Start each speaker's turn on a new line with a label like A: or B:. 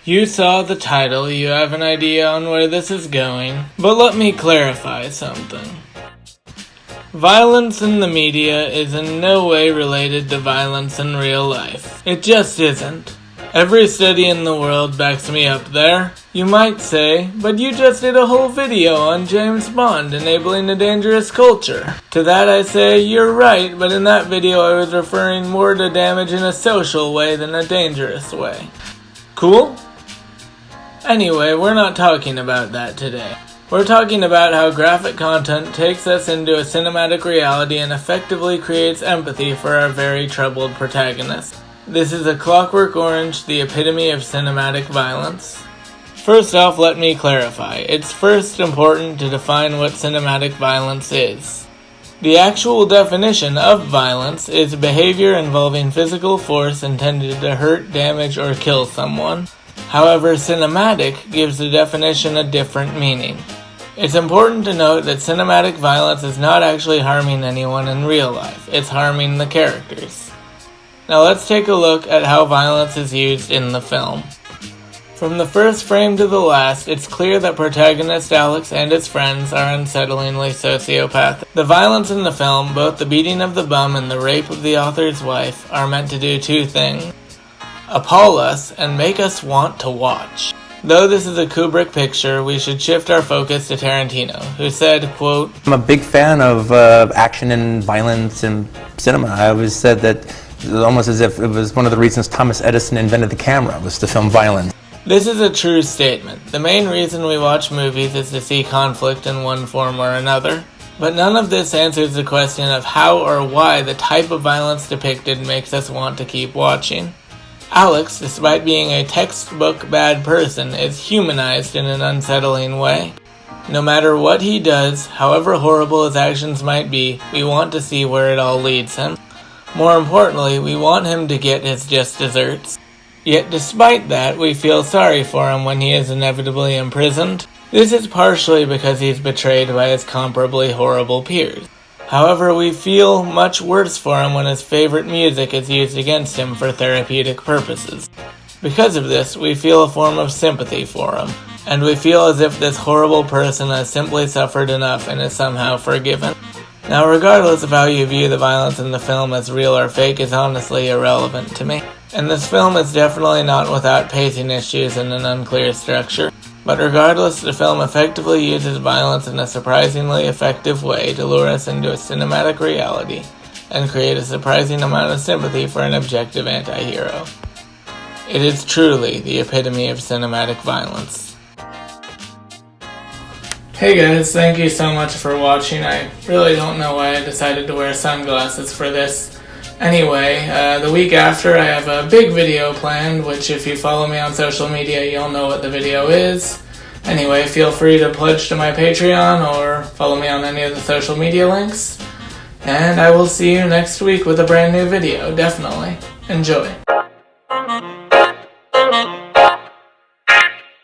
A: You saw the title, you have an idea on where this is going, but let me clarify something. Violence in the media is in no way related to violence in real life. It just isn't. Every study in the world backs me up there. You might say, but you just did a whole video on James Bond enabling a dangerous culture. To that I say, you're right, but in that video I was referring more to damage in a social way than a dangerous way. Cool? Anyway, we're not talking about that today. We're talking about how graphic content takes us into a cinematic reality and effectively creates empathy for our very troubled protagonist. This is A Clockwork Orange, the epitome of cinematic violence. First off, let me clarify. It's first important to define what cinematic violence is. The actual definition of violence is behavior involving physical force intended to hurt, damage, or kill someone. However, cinematic gives the definition a different meaning. It's important to note that cinematic violence is not actually harming anyone in real life, it's harming the characters. Now let's take a look at how violence is used in the film. From the first frame to the last, it's clear that protagonist Alex and his friends are unsettlingly sociopathic. The violence in the film, both the beating of the bum and the rape of the author's wife, are meant to do two things: appall us and make us want to watch. Though this is a Kubrick picture, we should shift our focus to Tarantino, who said, quote,
B: I'm a big fan of action and violence in cinema. I always said that it was almost as if it was one of the reasons Thomas Edison invented the camera, was to film violence.
A: This is a true statement. The main reason we watch movies is to see conflict in one form or another. But none of this answers the question of how or why the type of violence depicted makes us want to keep watching. Alex, despite being a textbook bad person, is humanized in an unsettling way. No matter what he does, however horrible his actions might be, we want to see where it all leads him. More importantly, we want him to get his just desserts. Yet despite that, we feel sorry for him when he is inevitably imprisoned. This is partially because he's betrayed by his comparably horrible peers. However, we feel much worse for him when his favorite music is used against him for therapeutic purposes. Because of this, we feel a form of sympathy for him, and we feel as if this horrible person has simply suffered enough and is somehow forgiven. Now, regardless of how you view the violence in the film as real or fake is honestly irrelevant to me. And this film is definitely not without pacing issues and an unclear structure. But regardless, the film effectively uses violence in a surprisingly effective way to lure us into a cinematic reality and create a surprising amount of sympathy for an objective anti-hero. It is truly the epitome of cinematic violence. Hey guys, thank you so much for watching. I really don't know why I decided to wear sunglasses for this. Anyway, the week after I have a big video planned, which if you follow me on social media, you'll know what the video is. Anyway, feel free to pledge to my Patreon or follow me on any of the social media links. And I will see you next week with a brand new video, definitely. Enjoy.